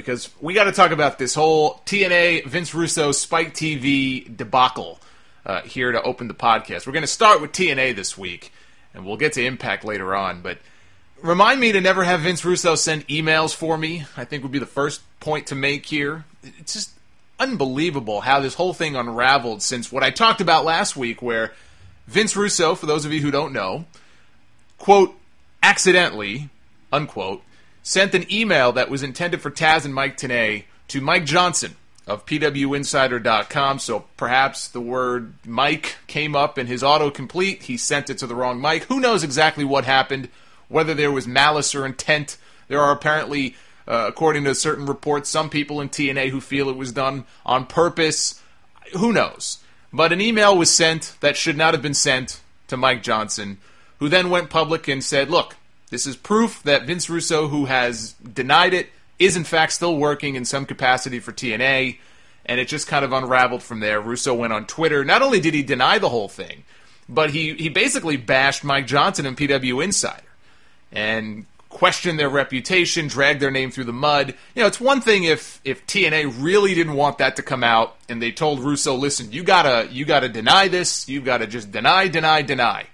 because we got to talk about this whole TNA Vince Russo Spike TV debacle here to open the podcast. We're going to start with TNA this week, and we'll get to Impact later on, but remind me to never have Vince Russo send emails for me, I think would be the first point to make here. It's just unbelievable how this whole thing unraveled since what I talked about last week, where Vince Russo, for those of you who don't know, quote, accidentally, unquote, sent an email that was intended for Taz and Mike Tenay to Mike Johnson of PWInsider.com, so perhaps the word Mike came up in his autocomplete. He sent it to the wrong Mike. Who knows exactly what happened, whether there was malice or intent. There are apparently, according to certain reports, some people in TNA who feel it was done on purpose. Who knows? But an email was sent that should not have been sent to Mike Johnson, who then went public and said, look, this is proof that Vince Russo, who has denied it, is in fact still working in some capacity for TNA, and it just kind of unraveled from there. Russo went on Twitter. Not only did he deny the whole thing, but he basically bashed Mike Johnson and PW Insider and questioned their reputation, dragged their name through the mud. You know, it's one thing if TNA really didn't want that to come out and they told Russo, listen, you gotta deny this, you gotta just deny.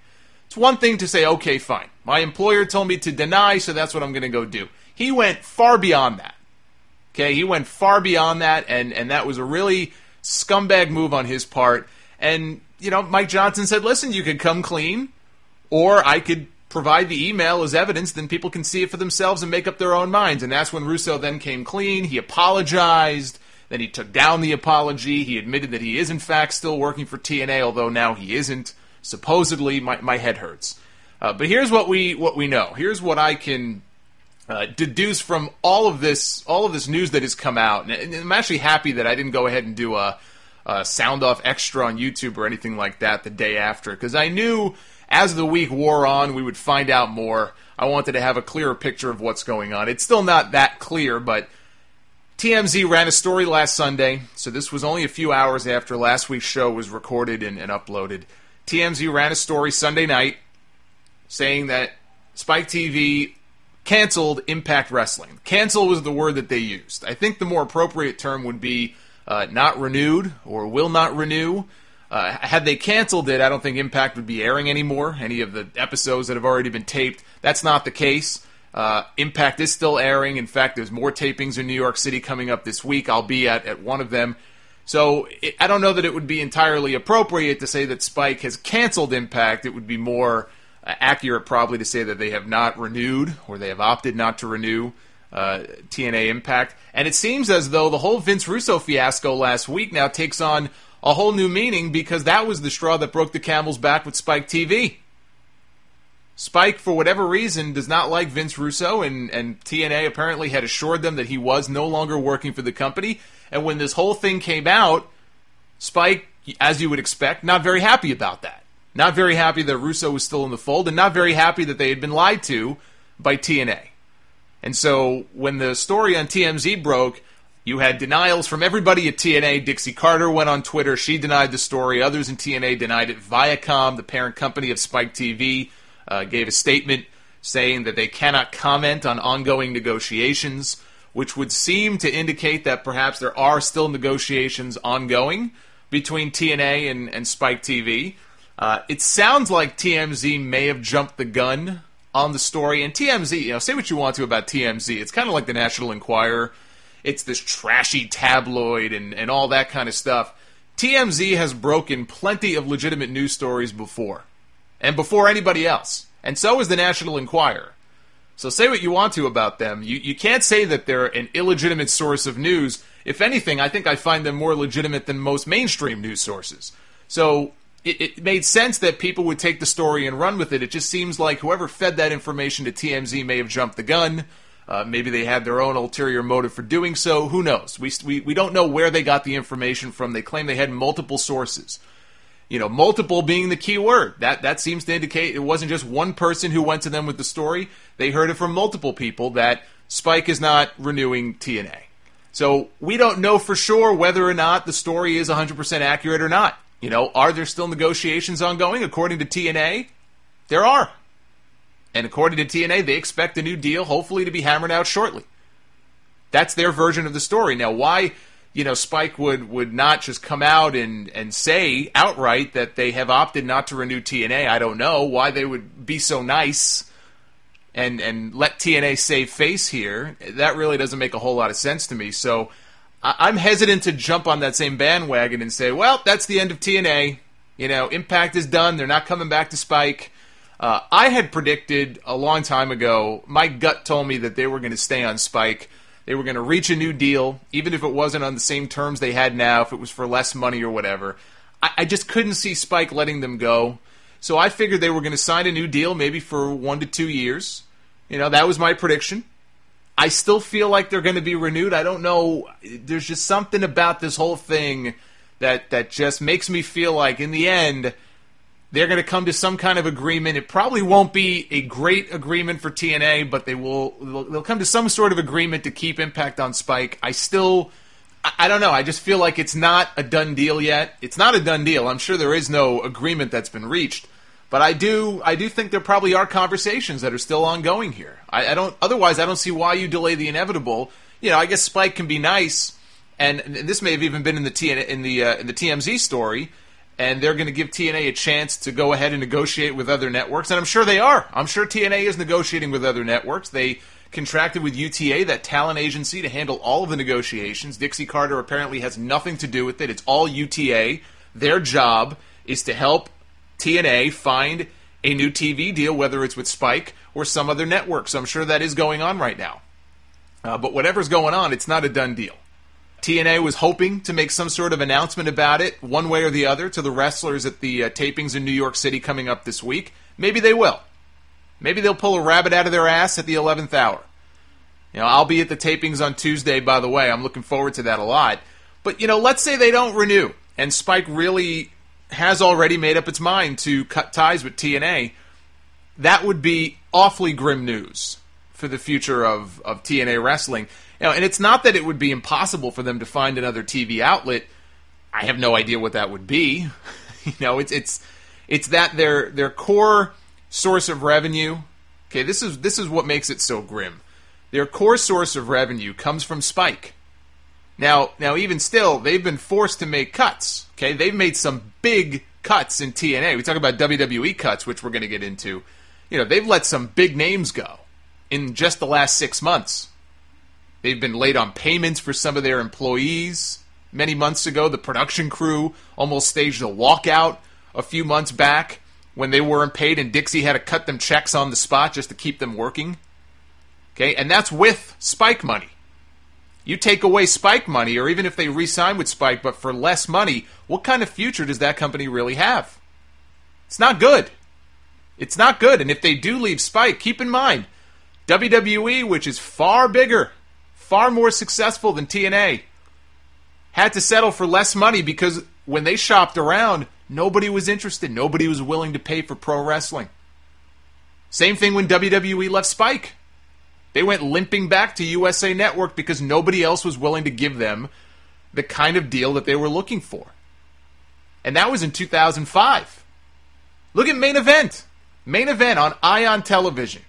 It's one thing to say, okay, fine. My employer told me to deny, so that's what I'm going to go do. He went far beyond that. Okay, he went far beyond that, and that was a really scumbag move on his part. And, you know, Mike Johnson said, listen, you could come clean, or I could provide the email as evidence, then people can see it for themselves and make up their own minds. And that's when Russo then came clean. He apologized. Then he took down the apology. He admitted that he is, in fact, still working for TNA, although now he isn't. Supposedly, my head hurts. But here's what we know. Here's what I can deduce from all of this news that has come out. And I'm actually happy that I didn't go ahead and do a Sound Off extra on YouTube or anything like that the day after, because I knew as the week wore on, we would find out more. I wanted to have a clearer picture of what's going on. It's still not that clear, but TMZ ran a story last Sunday, so this was only a few hours after last week's show was recorded and uploaded. TMZ ran a story Sunday night saying that Spike TV canceled Impact Wrestling. Cancel was the word that they used. I think the more appropriate term would be not renewed or will not renew. Had they canceled it, I don't think Impact would be airing anymore, any of the episodes that have already been taped. That's not the case. Impact is still airing. In fact, there's more tapings in New York City coming up this week. I'll be at one of them. So I don't know that it would be entirely appropriate to say that Spike has canceled Impact. It would be more accurate probably to say that they have not renewed, or they have opted not to renew TNA Impact. And it seems as though the whole Vince Russo fiasco last week now takes on a whole new meaning, because that was the straw that broke the camel's back with Spike TV. Spike, for whatever reason, does not like Vince Russo, and TNA apparently had assured them that he was no longer working for the company. And when this whole thing came out, Spike, as you would expect, not very happy about that. Not very happy that Russo was still in the fold, and not very happy that they had been lied to by TNA. And so when the story on TMZ broke, you had denials from everybody at TNA. Dixie Carter went on Twitter. She denied the story. Others in TNA denied it. Viacom, the parent company of Spike TV, gave a statement saying that they cannot comment on ongoing negotiations, which would seem to indicate that perhaps there are still negotiations ongoing between TNA and Spike TV. It sounds like TMZ may have jumped the gun on the story. And TMZ, say what you want to about TMZ. It's kind of like the National Enquirer. It's this trashy tabloid and all that kind of stuff. TMZ has broken plenty of legitimate news stories before. And before anybody else. And so is the National Enquirer. So say what you want to about them. You can't say that they're an illegitimate source of news. If anything, I think I find them more legitimate than most mainstream news sources. So it made sense that people would take the story and run with it. It just seems like whoever fed that information to TMZ may have jumped the gun. Maybe they had their own ulterior motive for doing so. Who knows? We don't know where they got the information from. They claim they had multiple sources. Multiple being the key word. That seems to indicate it wasn't just one person who went to them with the story. They heard it from multiple people that Spike is not renewing TNA. So we don't know for sure whether or not the story is 100% accurate or not. Are there still negotiations ongoing? According to TNA, there are. And according to TNA, they expect a new deal hopefully to be hammered out shortly. That's their version of the story. Now, why, Spike would not just come out and say outright that they have opted not to renew TNA, I don't know. Why they would be so nice and let TNA save face here, that really doesn't make a whole lot of sense to me. So I'm hesitant to jump on that same bandwagon and say, well, that's the end of TNA. Impact is done. They're not coming back to Spike. I had predicted a long time ago, my gut told me that they were going to stay on Spike. They were going to reach a new deal, even if it wasn't on the same terms they had now, if it was for less money or whatever. I just couldn't see Spike letting them go. So I figured they were going to sign a new deal, maybe for 1 to 2 years. That was my prediction. I still feel like they're going to be renewed. I don't know. There's just something about this whole thing that just makes me feel like, in the end, they're going to come to some kind of agreement. It probably won't be a great agreement for TNA, but they'll come to some sort of agreement to keep Impact on Spike. I don't know. I just feel like it's not a done deal yet. It's not a done deal. I'm sure there is no agreement that's been reached. But I do think there probably are conversations that are still ongoing here. Otherwise I don't see why you delay the inevitable. I guess Spike can be nice, and this may have even been in the TMZ story, and they're going to give TNA a chance to go ahead and negotiate with other networks, and I'm sure they are. I'm sure TNA is negotiating with other networks. They contracted with UTA, that talent agency, to handle all of the negotiations. Dixie Carter apparently has nothing to do with it. It's all UTA. Their job is to help TNA find a new TV deal, whether it's with Spike or some other network. So I'm sure that is going on right now. But whatever's going on, it's not a done deal. TNA was hoping to make some sort of announcement about it, one way or the other, to the wrestlers at the tapings in New York City coming up this week. Maybe they will. Maybe they'll pull a rabbit out of their ass at the 11th hour. I'll be at the tapings on Tuesday, by the way. I'm looking forward to that a lot. But, let's say they don't renew, and Spike really has already made up its mind to cut ties with TNA. That would be awfully grim news for the future of TNA wrestling. And it's not that it would be impossible for them to find another TV outlet. I have no idea what that would be. It's that their core source of revenue. Okay, this is what makes it so grim. Their core source of revenue comes from Spike. Now, even still, they've been forced to make cuts. Okay, they've made some big cuts in TNA. We talk about WWE cuts, which we're going to get into. They've let some big names go in just the last 6 months. They've been late on payments for some of their employees. Many months ago, the production crew almost staged a walkout a few months back when they weren't paid, and Dixie had to cut them checks on the spot just to keep them working. Okay, and that's with Spike money. You take away Spike money, or even if they re-sign with Spike, but for less money, what kind of future does that company really have? It's not good. It's not good. And if they do leave Spike, keep in mind, WWE, which is far bigger, far more successful than TNA, had to settle for less money because when they shopped around, nobody was interested. Nobody was willing to pay for pro wrestling. Same thing when WWE left Spike. They went limping back to USA Network because nobody else was willing to give them the kind of deal that they were looking for. And that was in 2005. Look at Main Event. Main Event on Ion Television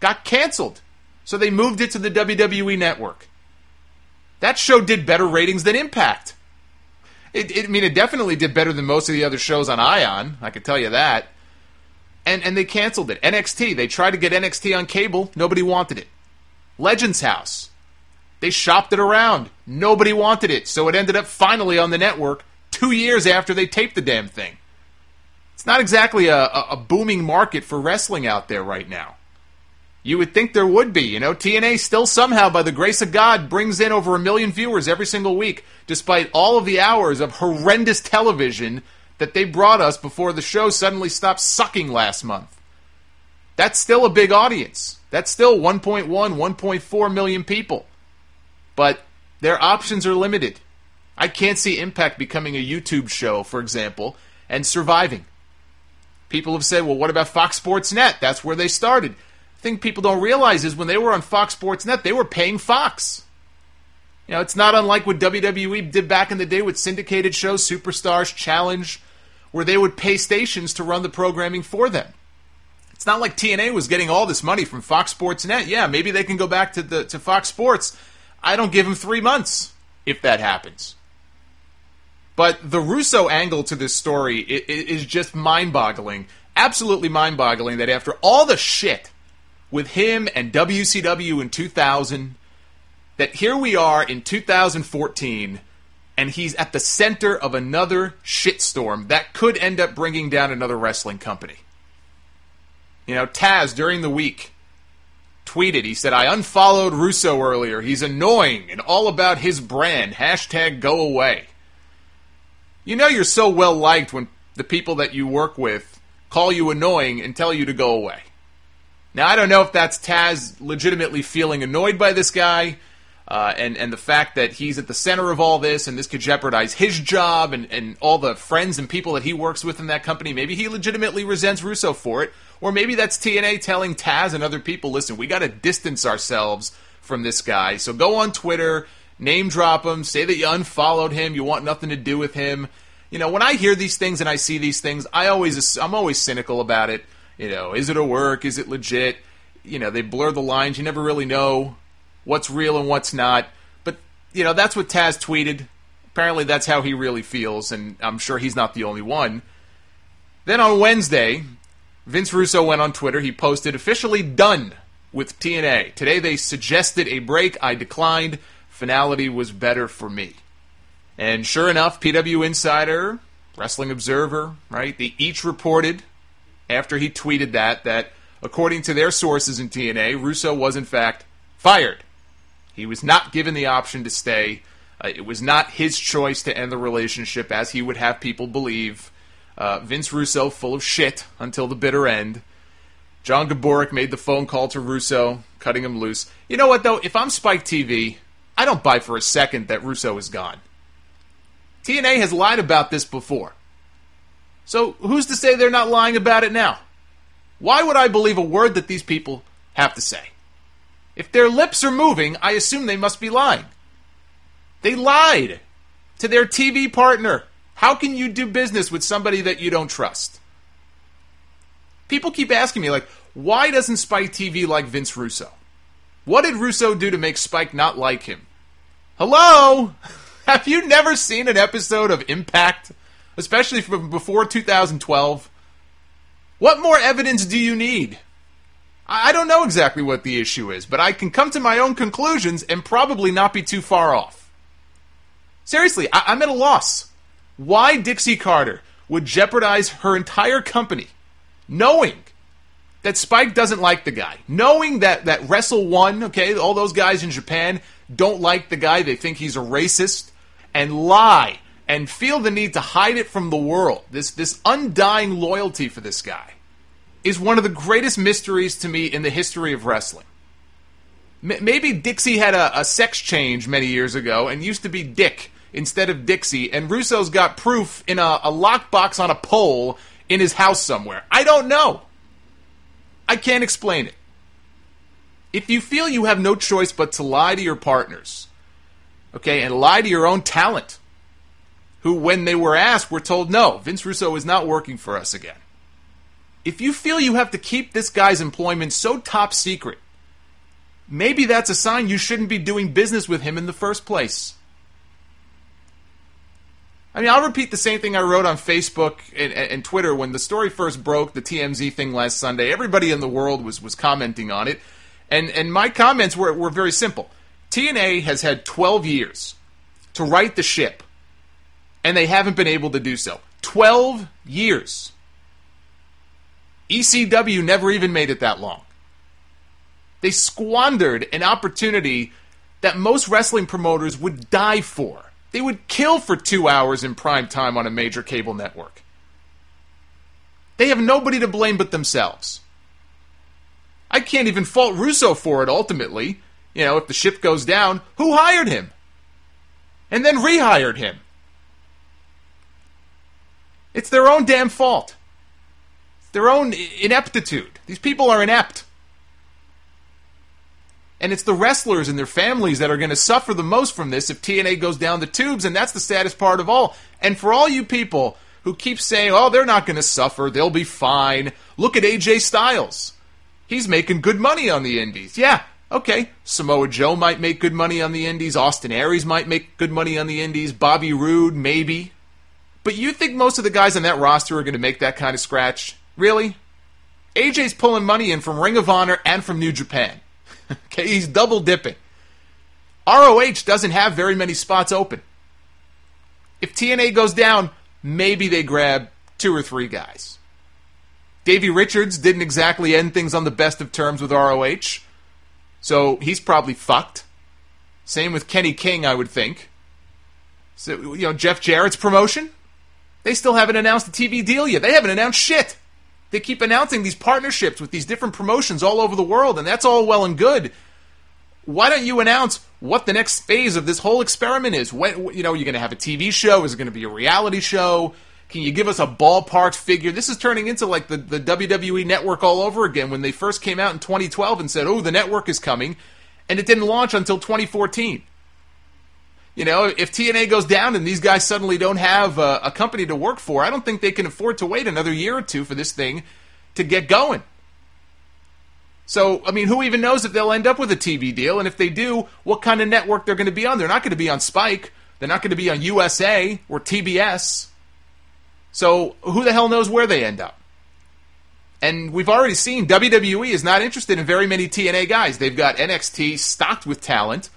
got canceled. So they moved it to the WWE Network. That show did better ratings than Impact. It definitely did better than most of the other shows on Ion. I can tell you that. And they canceled it. NXT, they tried to get NXT on cable. Nobody wanted it. Legends House, they shopped it around. Nobody wanted it. So it ended up finally on the network 2 years after they taped the damn thing. It's not exactly a booming market for wrestling out there right now. You would think there would be. TNA still somehow, by the grace of God, brings in over 1 million viewers every single week, despite all of the hours of horrendous television that they brought us before the show suddenly stopped sucking last month. That's still a big audience. That's still 1.1, 1.4 million people. But their options are limited. I can't see Impact becoming a YouTube show, for example, and surviving. People have said, well, what about Fox Sports Net? That's where they started. The thing people don't realize is when they were on Fox Sports Net, they were paying Fox. It's not unlike what WWE did back in the day with syndicated shows, Superstars, Challenge, where they would pay stations to run the programming for them. It's not like TNA was getting all this money from Fox Sports Net. Yeah, maybe they can go back to Fox Sports I don't give him 3 months if that happens. But the Russo angle to this story is just mind-boggling. Absolutely mind-boggling that after all the shit with him and WCW in 2000, that here we are in 2014, and he's at the center of another shitstorm that could end up bringing down another wrestling company. You know, Taz, during the week, tweeted, he said, I unfollowed Russo earlier. He's annoying and all about his brand. Hashtag go away. You know you're so well liked when the people that you work with call you annoying and tell you to go away. Now, I don't know if that's Taz legitimately feeling annoyed by this guy, and the fact that he's at the center of all this, and this could jeopardize his job and all the friends and people that he works with in that company. Maybe he legitimately resents Russo for it, or maybe that's TNA telling Taz and other people, listen, we got to distance ourselves from this guy, so go on Twitter, name drop him, say that you unfollowed him, you want nothing to do with him. You know, when I hear these things and I see these things, I'm always cynical about it. You know, is it a work? Is it legit? You know, they blur the lines. You never really know what's real and what's not. But, you know, that's what Taz tweeted. Apparently that's how he really feels, and I'm sure he's not the only one. Then on Wednesday, Vince Russo went on Twitter. He posted, officially done with TNA. Today they suggested a break. I declined. Finality was better for me. And sure enough, PW Insider, Wrestling Observer, right, they each reported after he tweeted that according to their sources in TNA, Russo was in fact fired. He was not given the option to stay. It was not his choice to end the relationship, as he would have people believe. Vince Russo, full of shit until the bitter end. John Gaborik made the phone call to Russo, cutting him loose. You know what, though? If I'm Spike TV, I don't buy for a second that Russo is gone. TNA has lied about this before. So who's to say they're not lying about it now? Why would I believe a word that these people have to say? If their lips are moving, I assume they must be lying. They lied to their TV partner. How can you do business with somebody that you don't trust? People keep asking me, like, why doesn't Spike TV like Vince Russo? What did Russo do to make Spike not like him? Hello? Have you never seen an episode of Impact? Especially from before 2012? What more evidence do you need? I don't know exactly what the issue is, but I can come to my own conclusions and probably not be too far off. Seriously, I'm at a loss. Why Dixie Carter would jeopardize her entire company, knowing that Spike doesn't like the guy, knowing that Wrestle One, okay, all those guys in Japan don't like the guy, they think he's a racist, and lie and feel the need to hide it from the world. This undying loyalty for this guy is one of the greatest mysteries to me in the history of wrestling. Maybe Dixie had a sex change many years ago and used to be Dick instead of Dixie, and Russo's got proof in a lockbox on a pole in his house somewhere. I don't know. I can't explain it. If you feel you have no choice but to lie to your partners, okay, and lie to your own talent, who, when they were asked, were told, no, Vince Russo is not working for us again. If you feel you have to keep this guy's employment so top secret, maybe that's a sign you shouldn't be doing business with him in the first place. I mean, I'll repeat the same thing I wrote on Facebook and Twitter when the story first broke, the TMZ thing last Sunday. Everybody in the world was commenting on it, and my comments were very simple. TNA has had 12 years to right the ship, and they haven't been able to do so. 12 years. ECW never even made it that long. They squandered an opportunity that most wrestling promoters would die for. They would kill for 2 hours in prime time on a major cable network. They have nobody to blame but themselves. I can't even fault Russo for it ultimately. You know, if the ship goes down, who hired him? And then rehired him. It's their own damn fault. Their own ineptitude. These people are inept. And it's the wrestlers and their families that are going to suffer the most from this if TNA goes down the tubes, and that's the saddest part of all. And for all you people who keep saying, oh, they're not going to suffer, they'll be fine. Look at AJ Styles. He's making good money on the indies. Yeah, Okay, Samoa Joe might make good money on the indies. Austin Aries might make good money on the indies. Bobby Roode, maybe. But you think most of the guys on that roster are going to make that kind of scratch? Really? AJ's pulling money in from Ring of Honor and from New Japan. Okay, he's double dipping. ROH doesn't have very many spots open. If TNA goes down, maybe they grab 2 or 3 guys. Davey Richards didn't exactly end things on the best of terms with ROH, so he's probably fucked. Same with Kenny King, I would think. So, Jeff Jarrett's promotion? They still haven't announced a TV deal yet. They haven't announced shit. They keep announcing these partnerships with these different promotions all over the world, and that's all well and good. Why don't you announce what the next phase of this whole experiment is? When, you're going to have a TV show? Is it going to be a reality show? Can you give us a ballpark figure? This is turning into like the WWE network all over again when they first came out in 2012 and said, oh, the network is coming, and it didn't launch until 2014. If TNA goes down and these guys suddenly don't have a company to work for, I don't think they can afford to wait another year or two for this thing to get going. So, who even knows if they'll end up with a TV deal? And if they do, what kind of network they're going to be on? They're not going to be on Spike. They're not going to be on USA or TBS. So, who the hell knows where they end up? And we've already seen WWE is not interested in very many TNA guys. They've got NXT stocked with talent.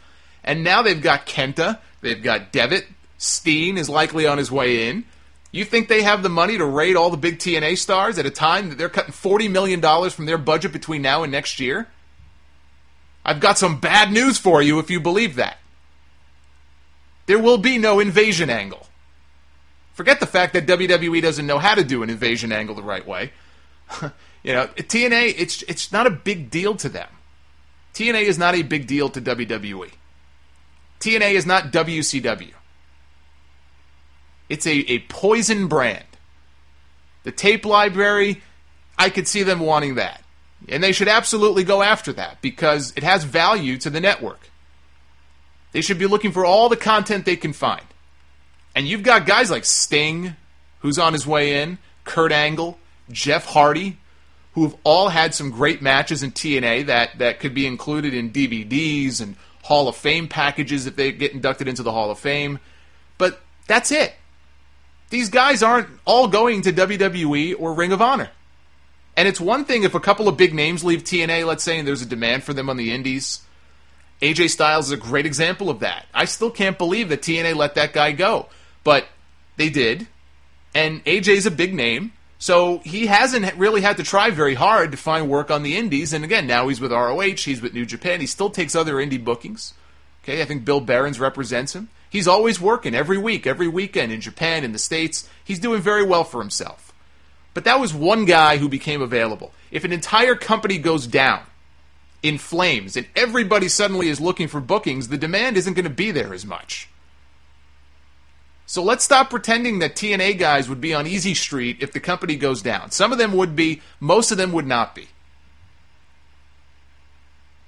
And now they've got Kenta. They've got Devitt. Steen is likely on his way in. You think they have the money to raid all the big TNA stars at a time that they're cutting $40 million from their budget between now and next year? I've got some bad news for you if you believe that. There will be no invasion angle. Forget the fact that WWE doesn't know how to do an invasion angle the right way. TNA, it's not a big deal to them. TNA is not a big deal to WWE. TNA is not WCW. It's a poison brand. The tape library, I could see them wanting that. And they should absolutely go after that because it has value to the network. They should be looking for all the content they can find. And you've got guys like Sting, who's on his way in, Kurt Angle, Jeff Hardy, who have all had some great matches in TNA that could be included in DVDs and Hall of Fame packages if they get inducted into the Hall of Fame. But that's it. These guys aren't all going to WWE or Ring of Honor. And it's one thing if a couple of big names leave TNA, let's say, and there's a demand for them on the indies. AJ Styles is a great example of that. I still can't believe that TNA let that guy go. But they did. And AJ's a big name. So he hasn't really had to try very hard to find work on the indies. And again, now he's with ROH, he's with New Japan. He still takes other indie bookings. Okay, I think Bill Behrens represents him. He's always working every week, every weekend in Japan, in the States. He's doing very well for himself. But that was one guy who became available. If an entire company goes down in flames and everybody suddenly is looking for bookings, the demand isn't going to be there as much. So let's stop pretending that TNA guys would be on Easy Street if the company goes down. Some of them would be, most of them would not be.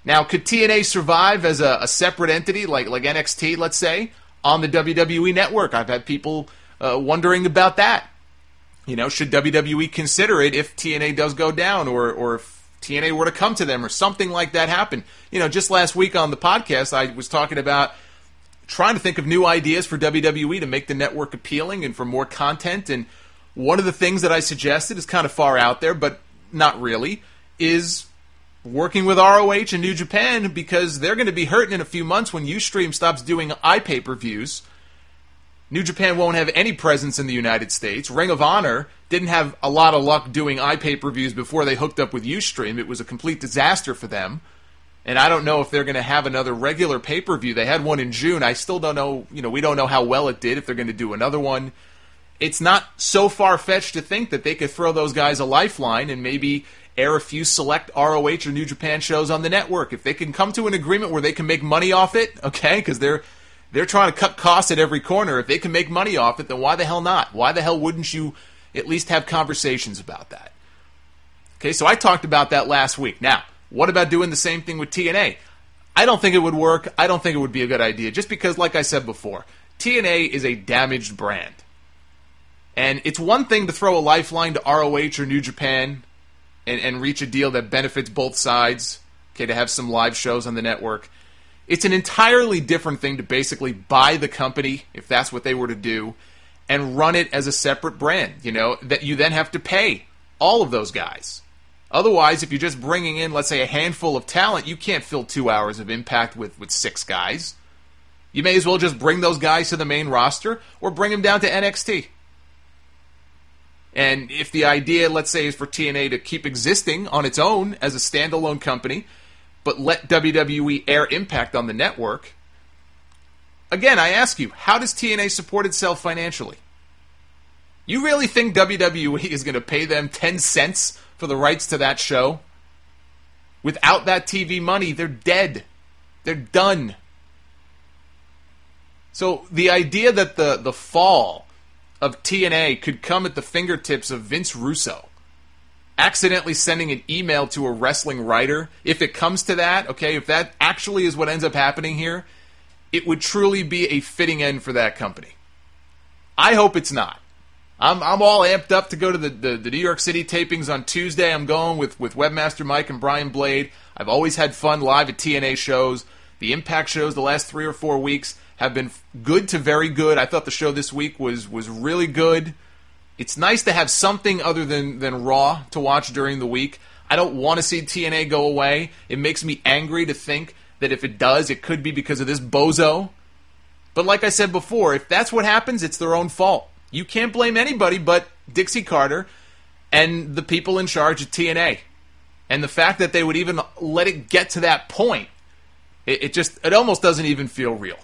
Now, could TNA survive as a separate entity like NXT, let's say, on the WWE network? I've had people wondering about that. Should WWE consider it if TNA does go down or if TNA were to come to them or something like that happen? Just last week on the podcast, I was talking about trying to think of new ideas for WWE to make the network appealing and for more content. And one of the things that I suggested is kind of far out there, but not really, is working with ROH and New Japan because they're going to be hurting in a few months when Ustream stops doing iPay-per-views. New Japan won't have any presence in the United States. Ring of Honor didn't have a lot of luck doing iPay-per-views before they hooked up with Ustream. It was a complete disaster for them. And I don't know if they're going to have another regular pay-per-view. They had one in June. I still don't know, we don't know how well it did, if they're going to do another one. It's not so far-fetched to think that they could throw those guys a lifeline and maybe air a few select ROH or New Japan shows on the network. If they can come to an agreement where they can make money off it, okay, because they're trying to cut costs at every corner. If they can make money off it, then why the hell not? Why the hell wouldn't you at least have conversations about that? Okay, so I talked about that last week. Now, what about doing the same thing with TNA? I don't think it would work. I don't think it would be a good idea, just because, like I said before, TNA is a damaged brand. And it's one thing to throw a lifeline to ROH or New Japan and reach a deal that benefits both sides. okay, to have some live shows on the network. It's an entirely different thing to basically buy the company, if that's what they were to do, and run it as a separate brand, that you then have to pay all of those guys. Otherwise, if you're just bringing in, let's say, a handful of talent, you can't fill 2 hours of Impact with 6 guys. You may as well just bring those guys to the main roster or bring them down to NXT. And if the idea, let's say, is for TNA to keep existing on its own as a standalone company, but let WWE air Impact on the network, again, I ask you, how does TNA support itself financially? You really think WWE is going to pay them 10 cents for the rights to that show? Without that TV money, they're dead. They're done. So the idea that the fall of TNA could come at the fingertips of Vince Russo accidentally sending an email to a wrestling writer, if it comes to that, okay, if that actually is what ends up happening here, it would truly be a fitting end for that company. I hope it's not. I'm all amped up to go to the New York City tapings on Tuesday. I'm going with Webmaster Mike and Brian Blade. I've always had fun live at TNA shows. The Impact shows the last 3 or 4 weeks have been good to very good. I thought the show this week was really good. It's nice to have something other than Raw to watch during the week. I don't want to see TNA go away. It makes me angry to think that if it does, it could be because of this bozo. But like I said before, if that's what happens, it's their own fault. You can't blame anybody but Dixie Carter and the people in charge of TNA. And the fact that they would even let it get to that point, it almost doesn't even feel real.